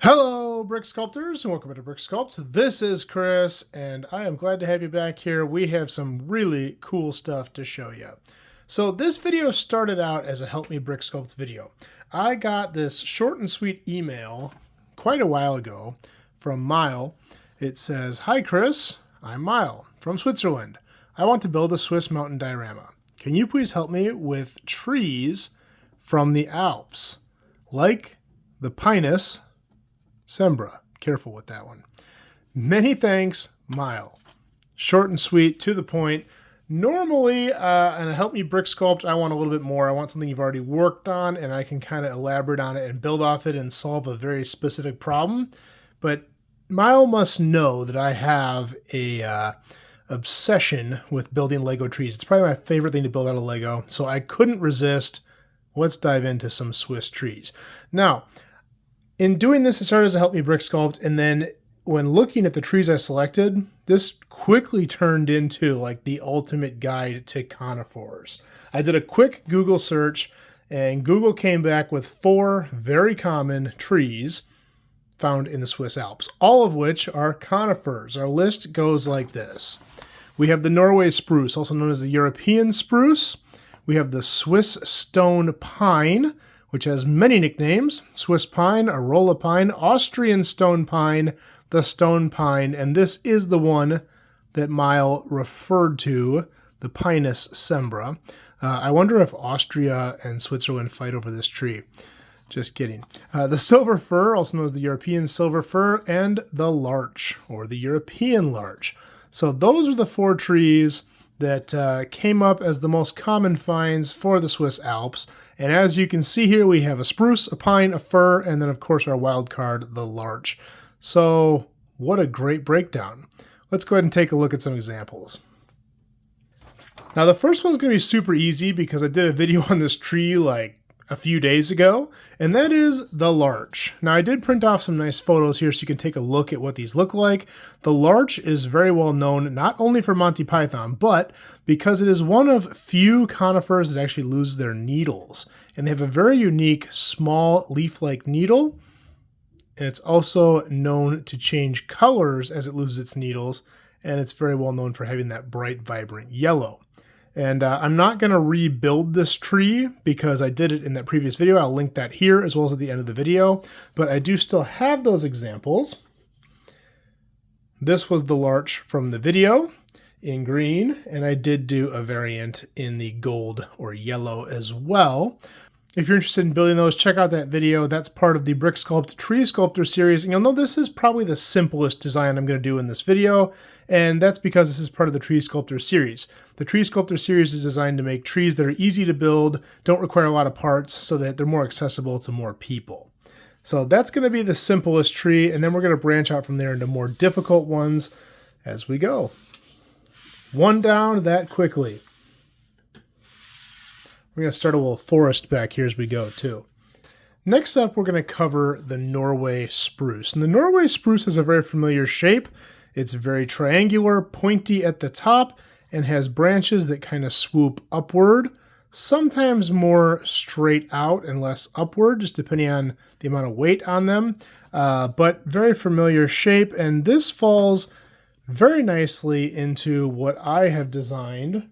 Hello, brick sculptors, and welcome to Brick Sculpt. This is Chris, and I am glad to have you back here. We have some really cool stuff to show you. So this video started out as a Help Me Brick Sculpt video. I got this short and sweet email quite a while ago from Mile. It says, "Hi Chris, I'm Mile from Switzerland. I want to build a Swiss mountain diorama. Can you please help me with trees from the Alps, like the Pinus Sembra." Careful with that one. Many thanks, Mile. Short and sweet, to the point. Normally, and Help Me Brick Sculpt, I want a little bit more. I want something you've already worked on, and I can kind of elaborate on it and build off it and solve a very specific problem. But Mile must know that I have a obsession with building Lego trees. It's probably my favorite thing to build out of Lego, so I couldn't resist. Let's dive into some Swiss trees. Now, in doing this, it started as a Help Me Brick Sculpt, and then when looking at the trees I selected, this quickly turned into like the ultimate guide to conifers. I did a quick Google search, and Google came back with 4 very common trees found in the Swiss Alps, all of which are conifers. Our list goes like this. We have the Norway spruce, also known as the European spruce. We have the Swiss stone pine, which has many nicknames: Swiss pine, Arolla pine, Austrian stone pine, the stone pine, and this is the one that Mile referred to, the Pinus Sembra. I wonder if Austria and Switzerland fight over this tree. Just kidding. The silver fir, also known as the European silver fir, and the larch, or the European larch. So those are the 4 trees that came up as the most common finds for the Swiss Alps. And as you can see here, we have a spruce, a pine, a fir, and then of course our wild card, the larch. So what a great breakdown. Let's go ahead and take a look at some examples. Now the first one's going to be super easy because I did a video on this tree like a few days ago, and that is the larch. Now I did print off some nice photos here so you can take a look at what these look like. The larch is very well known not only for Monty Python, but because it is one of few conifers that actually lose their needles. And they have a very unique small leaf-like needle, and it's also known to change colors as it loses its needles, and it's very well known for having that bright, vibrant yellow. And I'm not going to rebuild this tree because I did it in that previous video. I'll link that here as well as at the end of the video. But I do still have those examples. This was the larch from the video in green, and I did do a variant in the gold or yellow as well. If you're interested in building those, check out that video. That's part of the Brick Sculpt Tree Sculptor series. And you'll know this is probably the simplest design I'm going to do in this video. And that's because this is part of the Tree Sculptor series. The Tree Sculptor series is designed to make trees that are easy to build, don't require a lot of parts, so that they're more accessible to more people. So that's going to be the simplest tree. And then we're going to branch out from there into more difficult ones as we go. One down that quickly. We're going to start a little forest back here as we go, too. Next up, we're going to cover the Norway spruce. And the Norway spruce has a very familiar shape. It's very triangular, pointy at the top, and has branches that kind of swoop upward, sometimes more straight out and less upward, just depending on the amount of weight on them. But very familiar shape, and this falls very nicely into what I have designed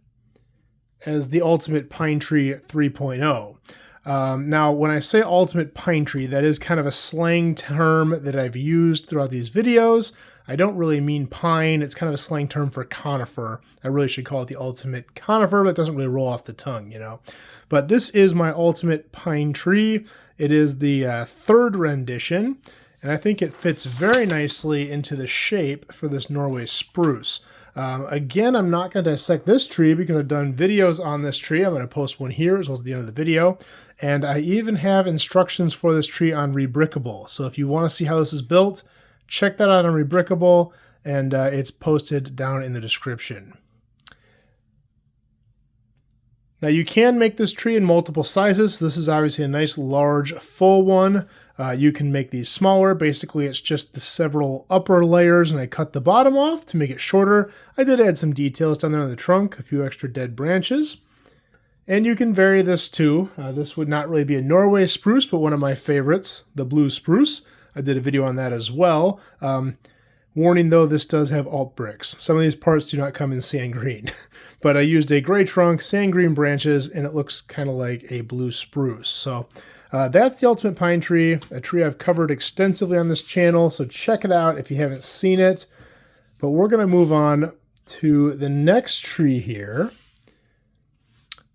as the Ultimate Pine Tree 3.0. Now, when I say Ultimate Pine Tree, that is kind of a slang term that I've used throughout these videos. I don't really mean pine. It's kind of a slang term for conifer. I really should call it the Ultimate Conifer, but it doesn't really roll off the tongue, you know. But this is my Ultimate Pine Tree. It is the 3rd rendition, and I think it fits very nicely into the shape for this Norway spruce. Again, I'm not going to dissect this tree because I've done videos on this tree. I'm going to post one here as well as at the end of the video. And I even have instructions for this tree on Rebrickable. So if you want to see how this is built, check that out on Rebrickable, and it's posted down in the description. Now you can make this tree in multiple sizes. This is obviously a nice large full one. You can make these smaller. Basically it's just the several upper layers, and I cut the bottom off to make it shorter. I did add some details down there on the trunk, a few extra dead branches. And you can vary this too. This would not really be a Norway spruce, but one of my favorites, the blue spruce. I did a video on that as well. Warning though, this does have alt bricks. Some of these parts do not come in sand green, but I used a gray trunk, sand green branches, and it looks kind of like a blue spruce. So that's the ultimate pine tree, a tree I've covered extensively on this channel, so check it out if you haven't seen it. But we're going to move on to the next tree here.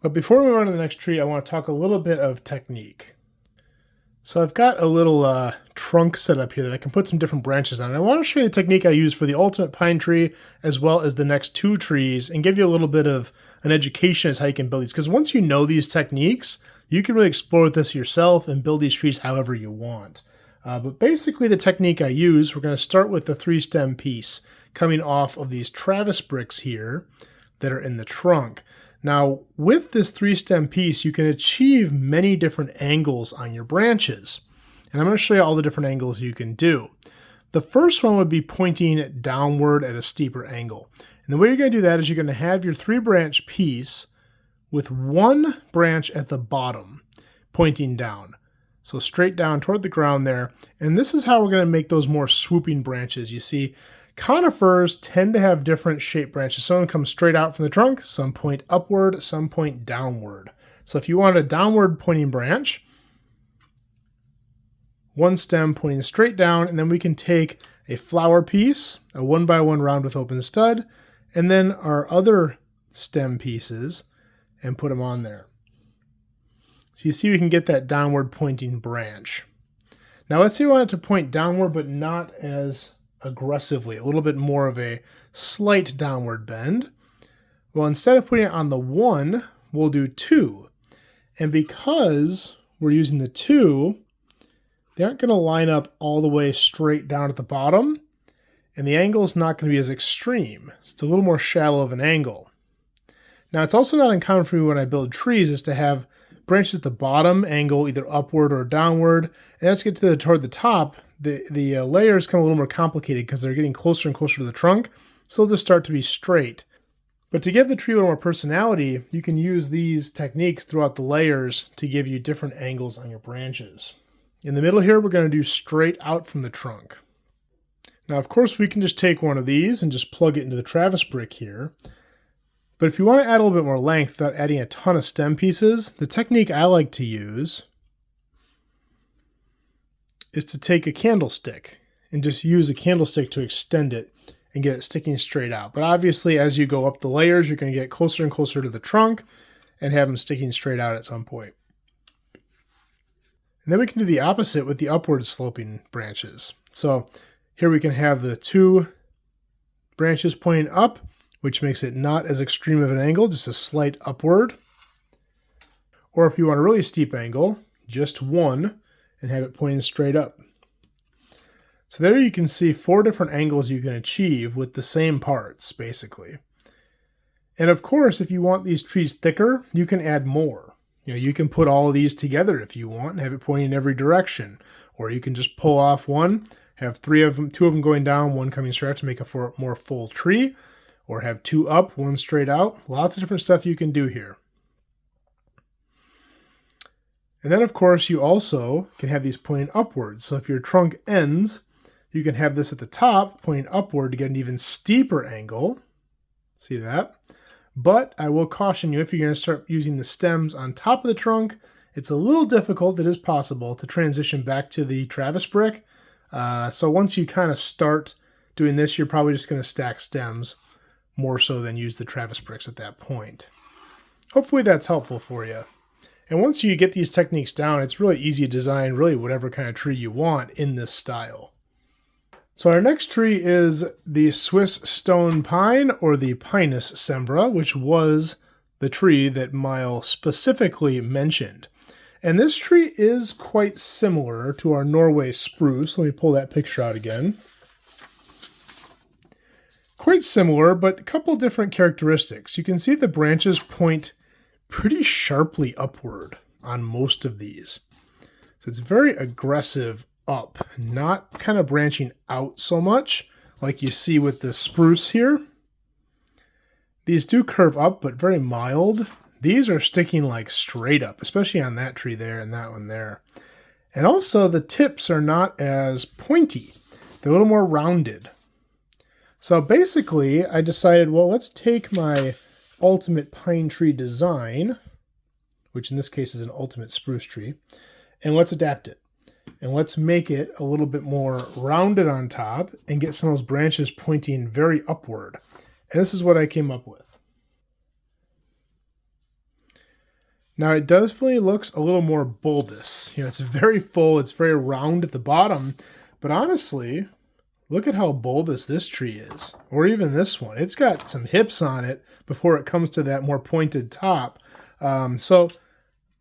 But before we move on to the next tree, I want to talk a little bit of technique. So I've got a little trunk set up here that I can put some different branches on. And I want to show you the technique I use for the ultimate pine tree as well as the next two trees and give you a little bit of an education as how you can build these. Because once you know these techniques, you can really explore this yourself and build these trees however you want. But basically the technique I use, we're going to start with the 3-stem piece coming off of these Travis bricks here that are in the trunk. Now, with this 3-stem piece, you can achieve many different angles on your branches. And I'm going to show you all the different angles you can do. The first one would be pointing downward at a steeper angle. And the way you're going to do that is you're going to have your 3-branch piece with one branch at the bottom pointing down. So straight down toward the ground there. And this is how we're going to make those more swooping branches. You see, conifers tend to have different shaped branches. Some come straight out from the trunk, some point upward, some point downward. So if you want a downward pointing branch, one stem pointing straight down, and then we can take a flower piece, a 1x1 round with open stud, and then our other stem pieces and put them on there. So you see we can get that downward pointing branch. Now let's say we want it to point downward, but not as aggressively, a little bit more of a slight downward bend. Well, instead of putting it on the 1, we'll do 2. And because we're using the 2, they aren't going to line up all the way straight down at the bottom, and the angle is not going to be as extreme. It's a little more shallow of an angle. Now, it's also not uncommon for me when I build trees is to have branches at the bottom angle either upward or downward, and let's get to toward the top. The layers become a little more complicated because they're getting closer and closer to the trunk, so they'll just start to be straight. But to give the tree a little more personality, you can use these techniques throughout the layers to give you different angles on your branches. In the middle here, we're going to do straight out from the trunk. Now, of course, we can just take one of these and just plug it into the Travis brick here. But if you want to add a little bit more length without adding a ton of stem pieces, the technique I like to use is to take a candlestick and just use a candlestick to extend it and get it sticking straight out. But obviously, as you go up the layers, you're going to get closer and closer to the trunk and have them sticking straight out at some point. And then we can do the opposite with the upward sloping branches. So here we can have the 2 branches pointing up, which makes it not as extreme of an angle, just a slight upward. Or if you want a really steep angle, just 1 and have it pointing straight up. So there you can see 4 different angles you can achieve with the same parts, basically. And of course, if you want these trees thicker, you can add more. You can put all of these together if you want and have it pointing in every direction. Or you can just pull off one, have 3 of them, 2 of them going down, 1 coming straight up to make a more full tree. Or have 2 up, 1 straight out. Lots of different stuff you can do here. And then, of course, you also can have these pointing upwards. So if your trunk ends, you can have this at the top pointing upward to get an even steeper angle. See that? But I will caution you, if you're going to start using the stems on top of the trunk, it's a little difficult. It is possible to transition back to the Travis brick. So once you kind of start doing this, you're probably just going to stack stems more so than use the Travis bricks at that point. Hopefully that's helpful for you. And once you get these techniques down, it's really easy to design really whatever kind of tree you want in this style. So our next tree is the Swiss stone pine, or the Pinus sembra, which was the tree that Mile specifically mentioned. And this tree is quite similar to our Norway spruce. Let me pull that picture out again. Quite similar, but a couple different characteristics. You can see the branches point pretty sharply upward on most of these. So it's very aggressive up, not kind of branching out so much like you see with the spruce here. These do curve up, but very mild. These are sticking like straight up, especially on that tree there and that one there. And also the tips are not as pointy. They're a little more rounded. So basically I decided, well, let's take my ultimate pine tree design, which in this case is an ultimate spruce tree, and let's adapt it. And let's make it a little bit more rounded on top and get some of those branches pointing very upward. And this is what I came up with. Now it definitely looks a little more bulbous. You know, it's very full, it's very round at the bottom, but honestly, look at how bulbous this tree is, or even this one. It's got some hips on it before it comes to that more pointed top. So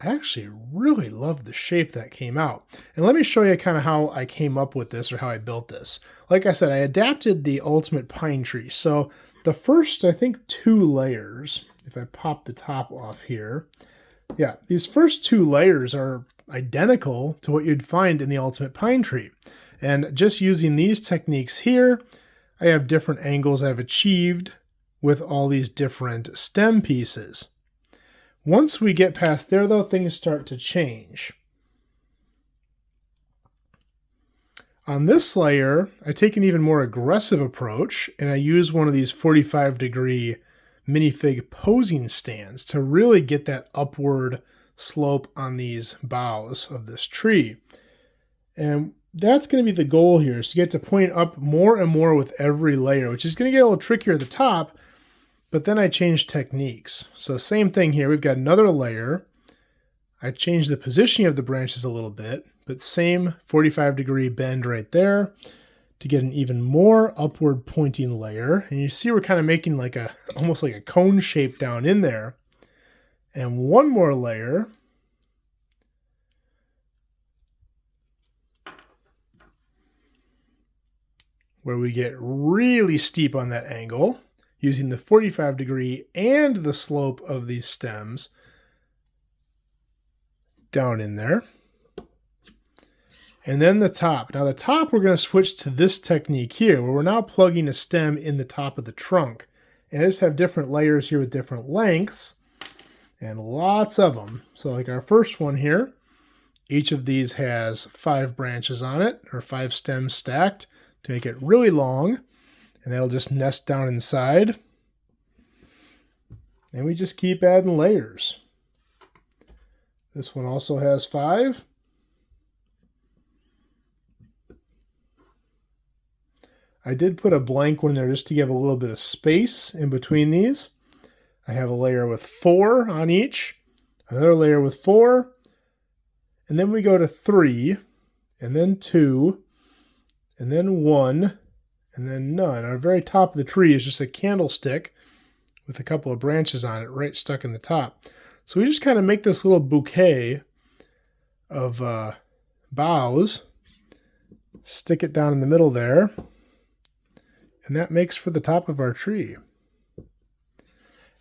I actually really love the shape that came out. And let me show you kind of how I came up with this, or how I built this. Like I said, I adapted the ultimate pine tree. So the first, I think, 2 layers, if I pop the top off here, yeah, these first 2 layers are identical to what you'd find in the ultimate pine tree. And just using these techniques here, I have different angles I've achieved with all these different stem pieces. Once we get past there, though, things start to change. On this layer, I take an even more aggressive approach, and I use one of these 45-degree minifig posing stands to really get that upward slope on these boughs of this tree. And that's going to be the goal here, is to get to point up more and more with every layer, which is going to get a little trickier at the top, but then I changed techniques. So same thing here, we've got another layer. I changed the positioning of the branches a little bit, but same 45-degree bend right there to get an even more upward pointing layer. And you see we're kind of making like almost like a cone shape down in there. And one more layer. Where we get really steep on that angle using the 45-degree and the slope of these stems down in there. And then the top. Now the top, we're going to switch to this technique here, where we're now plugging a stem in the top of the trunk. And I just have different layers here with different lengths, and lots of them. So like our first one here, each of these has 5 branches on it, or 5 stems stacked to make it really long. And that'll just nest down inside. And we just keep adding layers. This one also has 5. I did put a blank one there just to give a little bit of space in between these. I have a layer with 4 on each, another layer with 4, and then we go to 3, and then 2, and then 1, and then none. Our very top of the tree is just a candlestick with a couple of branches on it right stuck in the top. So we just kind of make this little bouquet of boughs, stick it down in the middle there, and that makes for the top of our tree.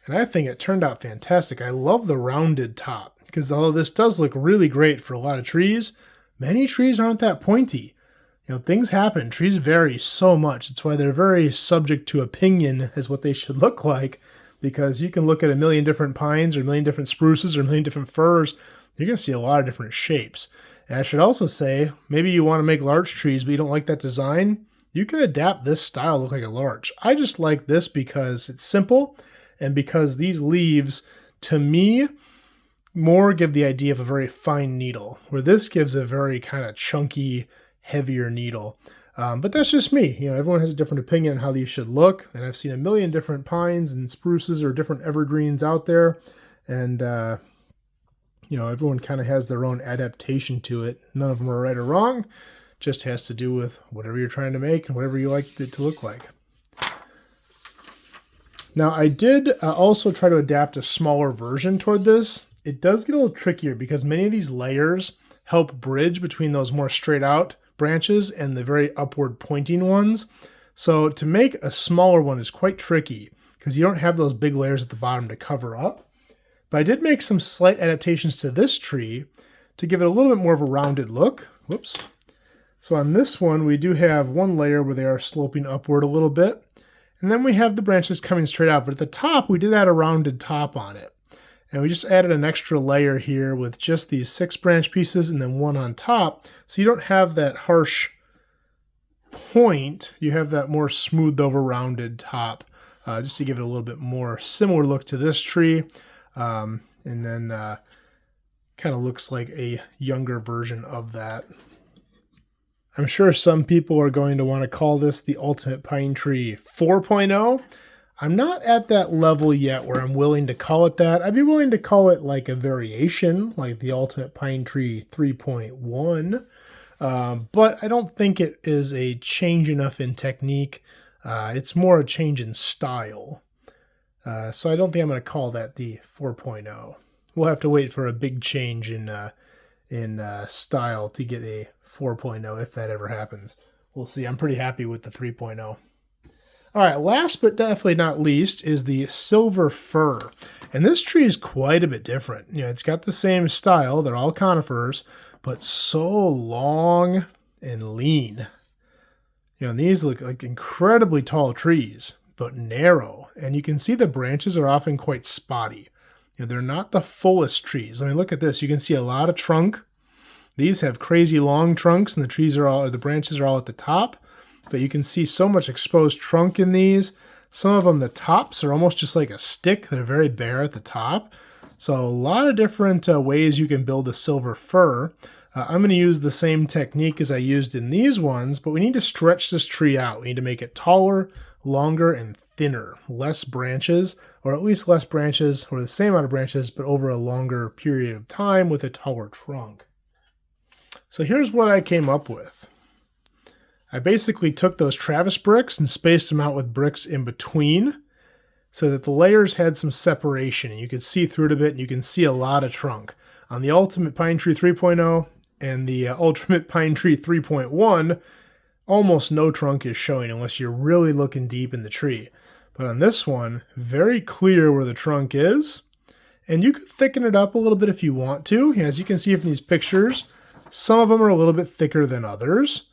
And I think it turned out fantastic. I love the rounded top, because although this does look really great for a lot of trees, many trees aren't that pointy. You know, things happen. Trees vary so much. It's why they're very subject to opinion as what they should look like, because you can look at a million different pines or a million different spruces or a million different firs. You're going to see a lot of different shapes. And I should also say, maybe you want to make larch trees, but you don't like that design. You can adapt this style to look like a larch. I just like this because it's simple, and because these leaves, to me, more give the idea of a very fine needle, where this gives a very kind of chunky, heavier needle. But that's just me. You know, everyone has a different opinion on how these should look, and I've seen a million different pines and spruces or different evergreens out there, and you know, everyone kind of has their own adaptation to it. None of them are right or wrong. Just has to do with whatever you're trying to make and whatever you like it to look like. Now, I did also try to adapt a smaller version toward this. It does get a little trickier because many of these layers help bridge between those more straight out branches and the very upward pointing ones. So to make a smaller one is quite tricky because you don't have those big layers at the bottom to cover up. But I did make some slight adaptations to this tree to give it a little bit more of a rounded look. Whoops. So on this one, we do have one layer where they are sloping upward a little bit. And then we have the branches coming straight out. But at the top, we did add a rounded top on it. And we just added an extra layer here with just these 6 branch pieces and then one on top. So you don't have that harsh point. You have that more smoothed over rounded top, just to give it a little bit more similar look to this tree. And then kind of looks like a younger version of that. I'm sure some people are going to want to call this the Ultimate Pine Tree 4.0. I'm not at that level yet where I'm willing to call it that. I'd be willing to call it like a variation, like the Ultimate Pine Tree 3.1. But I don't think it is a change enough in technique. It's more a change in style. So I don't think I'm going to call that the 4.0. We'll have to wait for a big change in style to get a 4.0 if that ever happens. We'll see. I'm pretty happy with the 3.0. All right, last but definitely not least is the silver fir. And this tree is quite a bit different. You know, it's got the same style. They're all conifers, but so long and lean. You know, and these look like incredibly tall trees, but narrow. And you can see the branches are often quite spotty. You know, they're not the fullest trees. I mean, look at this. You can see a lot of trunk. These have crazy long trunks, and the branches are all at the top. But you can see so much exposed trunk in these. Some of them, the tops are almost just like a stick. They're very bare at the top. So a lot of different ways you can build a silver fir. I'm going to use the same technique as I used in these ones, but we need to stretch this tree out. We need to make it taller, longer, and thinner. Less branches, or at least less branches, or the same amount of branches, but over a longer period of time with a taller trunk. So here's what I came up with. I basically took those Travis bricks and spaced them out with bricks in between so that the layers had some separation and you could see through it a bit and you can see a lot of trunk. On the Ultimate Pine Tree 3.0 and the Ultimate Pine Tree 3.1, almost no trunk is showing unless you're really looking deep in the tree. But on this one, very clear where the trunk is. And you could thicken it up a little bit if you want to. As you can see from these pictures, some of them are a little bit thicker than others.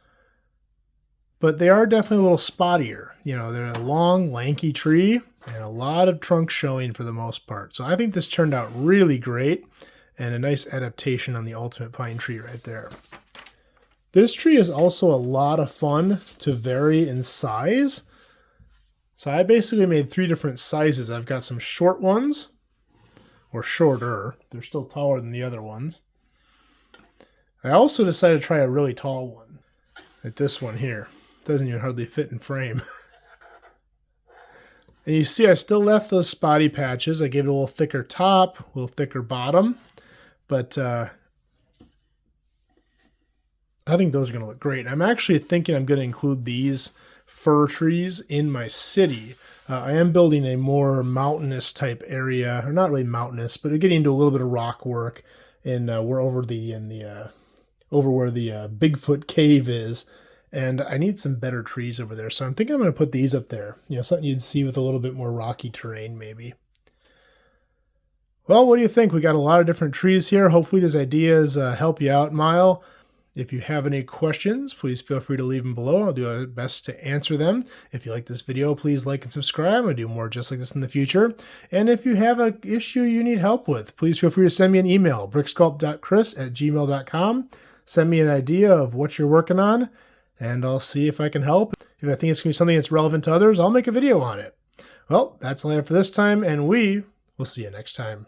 But they are definitely a little spottier. You know, they're a long, lanky tree and a lot of trunk showing for the most part. So I think this turned out really great and a nice adaptation on the Ultimate Pine Tree right there. This tree is also a lot of fun to vary in size. So I basically made 3 different sizes. I've got some short ones, or shorter. They're still taller than the other ones. I also decided to try a really tall one, like this one here. Doesn't even hardly fit in frame. And you see I still left those spotty patches. I gave it a little thicker top, a little thicker bottom. But I think those are going to look great. I'm actually thinking I'm going to include these fir trees in my city. I am building a more mountainous type area, or not really mountainous, but getting into a little bit of rock work. And we're over where the Bigfoot cave is. And I need some better trees over there. So I'm thinking I'm going to put these up there. You know, something you'd see with a little bit more rocky terrain maybe. Well, what do you think? We got a lot of different trees here. Hopefully these ideas help you out, Mile. If you have any questions, please feel free to leave them below. I'll do my best to answer them. If you like this video, please like and subscribe. I'll do more just like this in the future. And if you have an issue you need help with, please feel free to send me an email, bricksculpt.chris@gmail.com. Send me an idea of what you're working on, and I'll see if I can help. If I think it's going to be something that's relevant to others, I'll make a video on it. Well, that's all I have for this time, and we will see you next time.